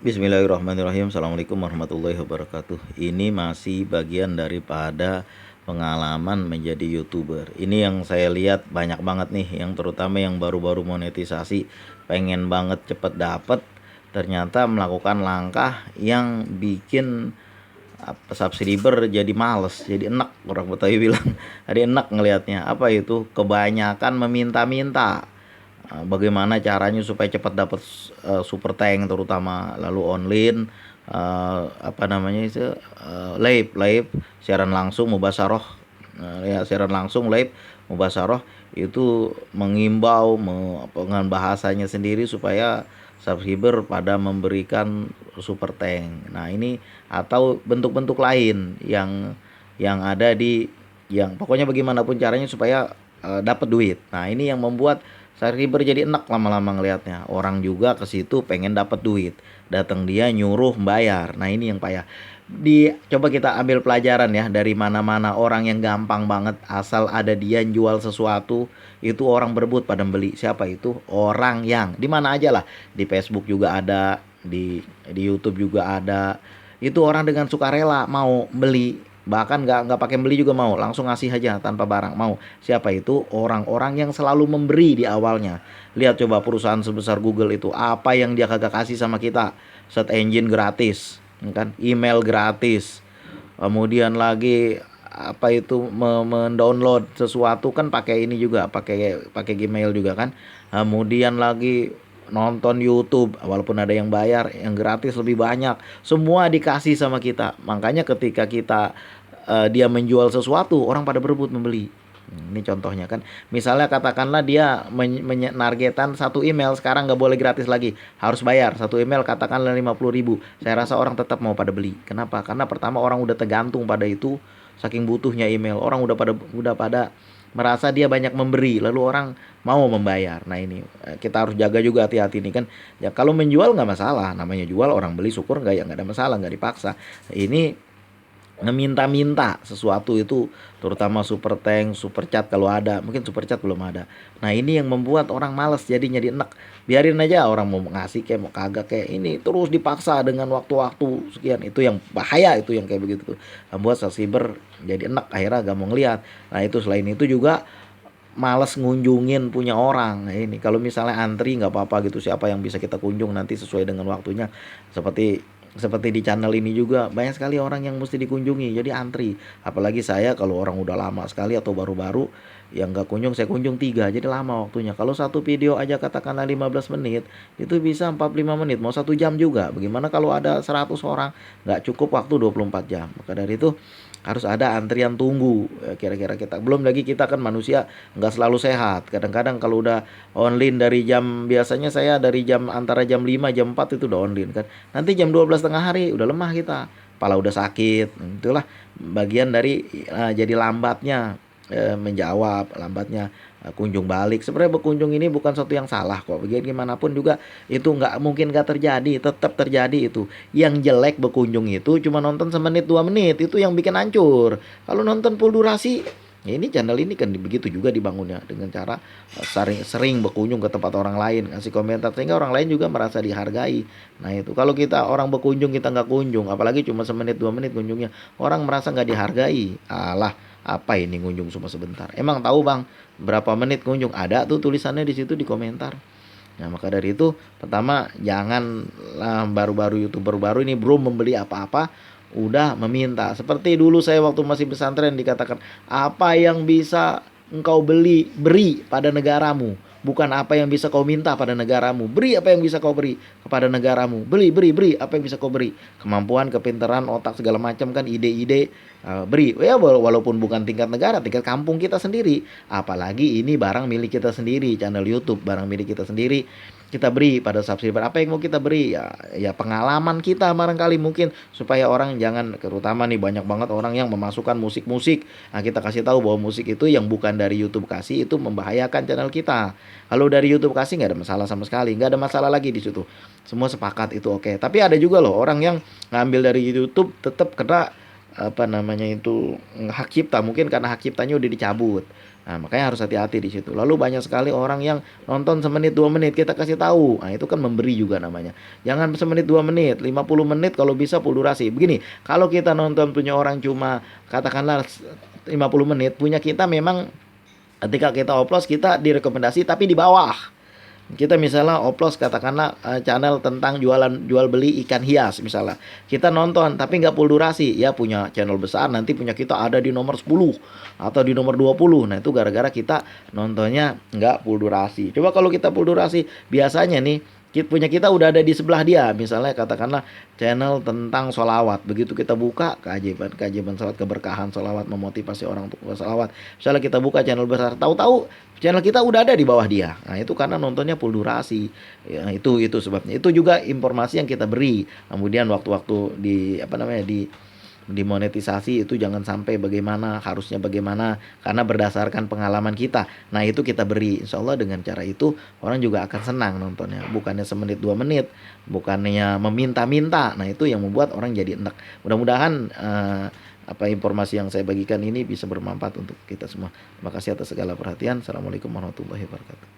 Bismillahirrahmanirrahim. Assalamualaikum warahmatullahi wabarakatuh. Ini masih bagian daripada pengalaman menjadi YouTuber. Ini yang saya lihat banyak banget nih, yang terutama yang baru-baru monetisasi, pengen banget cepet dapet, ternyata melakukan langkah yang bikin subscriber jadi males, jadi enak, orang Betawi bilang. Jadi enak ngelihatnya. Apa itu? Kebanyakan meminta-minta. Bagaimana caranya supaya cepat dapat super tank terutama, lalu online, apa namanya itu, live live siaran langsung mubasaroh. Ya, siaran langsung live mubasaroh itu mengimbau dengan bahasanya sendiri supaya subscriber pada memberikan super tank. Nah ini atau bentuk-bentuk lain yang ada di, yang pokoknya bagaimanapun caranya supaya dapat duit. Nah ini yang membuat subscriber jadi enak lama-lama ngelihatnya. Orang juga ke situ pengen dapat duit, datang dia nyuruh bayar. Nah ini yang payah. Coba kita ambil pelajaran ya, dari mana-mana orang yang gampang banget, asal ada dia jual sesuatu itu orang berebut pada beli. Siapa itu? Orang yang di mana aja lah, di Facebook juga ada, di YouTube juga ada. Itu orang dengan sukarela mau beli, bahkan nggak pakai beli juga mau, langsung ngasih aja tanpa barang mau. Siapa itu? Orang-orang yang selalu memberi di awalnya. Lihat coba perusahaan sebesar Google itu, apa yang dia kagak kasih sama kita? Search engine gratis, kan? Email gratis. Kemudian lagi apa itu, mendownload sesuatu kan pakai ini juga, pakai pakai Gmail juga kan. Kemudian lagi nonton YouTube, walaupun ada yang bayar, yang gratis lebih banyak. Semua dikasih sama kita. Makanya ketika kita dia menjual sesuatu, orang pada berebut membeli. Ini contohnya kan. Misalnya katakanlah dia menargetan satu email sekarang nggak boleh gratis lagi, harus bayar satu email katakanlah 50.000. Saya rasa orang tetap mau pada beli. Kenapa? Karena pertama orang udah tergantung pada itu, saking butuhnya email. Orang udah pada merasa dia banyak memberi, lalu orang mau membayar. Nah ini kita harus jaga juga, hati-hati nih kan. Ya kalau menjual nggak masalah, namanya jual, orang beli syukur, nggak ya nggak ada masalah, nggak dipaksa. Ini ngeminta-minta sesuatu itu, terutama super tank, super chat kalau ada, mungkin super chat belum ada. Nah ini yang membuat orang males, jadi enak. Biarin aja orang mau ngasih kayak mau kagak, kayak ini terus dipaksa dengan waktu-waktu sekian, itu yang bahaya, itu yang kayak begitu tuh membuat subscriber jadi enak, akhirnya gak mau ngeliat. Nah itu selain itu juga males ngunjungin punya orang. Nah, ini kalau misalnya antri nggak apa-apa gitu, siapa yang bisa kita kunjung nanti sesuai dengan waktunya. Seperti seperti di channel ini juga banyak sekali orang yang mesti dikunjungi, jadi antri. Apalagi saya kalau orang udah lama sekali atau baru-baru yang nggak kunjung, saya kunjung tiga, jadi lama waktunya. Kalau satu video aja katakanlah 15 menit, itu bisa 45 menit, mau 1 jam juga. Bagaimana kalau ada 100 orang? Nggak cukup waktu 24 jam. Maka dari itu harus ada antrian tunggu. Kira-kira kita, belum lagi kita kan manusia nggak selalu sehat. Kadang-kadang kalau udah online dari jam, biasanya saya dari jam antara jam 5 jam 4 itu udah online kan. Nanti jam 12 tengah hari udah lemah kita, kepala udah sakit. Itulah bagian dari jadi lambatnya menjawab, lambatnya kunjung balik. Sebenarnya berkunjung ini bukan sesuatu yang salah kok. Bagaimanapun juga itu nggak mungkin nggak terjadi, tetap terjadi itu. Yang jelek berkunjung itu cuma nonton semenit 2 menit, itu yang bikin hancur. Kalau nonton full durasi, ya ini channel ini kan begitu juga dibangunnya, dengan cara sering berkunjung ke tempat orang lain, kasih komentar sehingga orang lain juga merasa dihargai. Nah itu kalau kita orang berkunjung kita nggak kunjung, apalagi cuma semenit 2 menit kunjungnya, orang merasa nggak dihargai. Alah, apa ini ngunjung cuma sebentar? Emang tahu bang berapa menit kunjung? Ada tuh tulisannya di situ di komentar. Nah maka dari itu, pertama jangan baru-baru youtuber baru ini belum membeli apa-apa udah meminta. Seperti dulu saya waktu masih pesantren dikatakan, apa yang bisa engkau beri pada negaramu, bukan apa yang bisa kau minta pada negaramu. Beri apa yang bisa kau beri kepada negaramu. Beri apa yang bisa kau beri. Kemampuan, kepintaran, otak segala macam kan, ide-ide, beri. Ya walaupun bukan tingkat negara, tingkat kampung kita sendiri. Apalagi ini barang milik kita sendiri, channel YouTube barang milik kita sendiri. Kita beri pada subscriber, apa yang mau kita beri ya, ya pengalaman kita barangkali mungkin, supaya orang jangan, terutama nih banyak banget orang yang memasukkan musik-musik. Nah kita kasih tahu bahwa musik itu yang bukan dari YouTube kasih itu membahayakan channel kita. Kalau dari YouTube kasih nggak ada masalah sama sekali, nggak ada masalah lagi di situ, semua sepakat itu oke. Tapi ada juga loh orang yang ngambil dari YouTube tetap kena apa namanya itu, hak cipta, mungkin karena hak ciptanya udah dicabut. Nah, makanya harus hati-hati di situ. Lalu banyak sekali orang yang nonton semenit 2 menit, kita kasih tahu. Nah, itu kan memberi juga namanya. Jangan semenit 2 menit, 50 menit kalau bisa full durasi. Begini, kalau kita nonton punya orang cuma katakanlah 50 menit, punya kita memang ketika kita oplos kita direkomendasi tapi di bawah. Kita misalnya oplos katakanlah channel tentang jual beli ikan hias misalnya. Kita nonton tapi nggak full durasi. Ya punya channel besar nanti punya kita ada di nomor 10 atau di nomor 20. Nah, itu gara-gara kita nontonnya nggak full durasi. Coba kalau kita full durasi, biasanya nih punya kita udah ada di sebelah dia. Misalnya katakanlah channel tentang sholawat. Begitu kita buka keajaiban sholawat, keberkahan sholawat, memotivasi orang untuk sholawat. Misalnya kita buka channel besar, tahu-tahu channel kita udah ada di bawah dia. Nah, itu karena nontonnya full durasi. Ya, itu sebabnya. Itu juga informasi yang kita beri. Kemudian waktu-waktu dimonetisasi itu jangan sampai bagaimana, harusnya bagaimana, karena berdasarkan pengalaman kita. Nah, itu kita beri. Insya Allah dengan cara itu orang juga akan senang nontonnya. Bukannya semenit 2 menit, bukannya meminta-minta. Nah, itu yang membuat orang jadi enak. Mudah-mudahan apa informasi yang saya bagikan ini bisa bermanfaat untuk kita semua. Terima kasih atas segala perhatian. Assalamualaikum warahmatullahi wabarakatuh.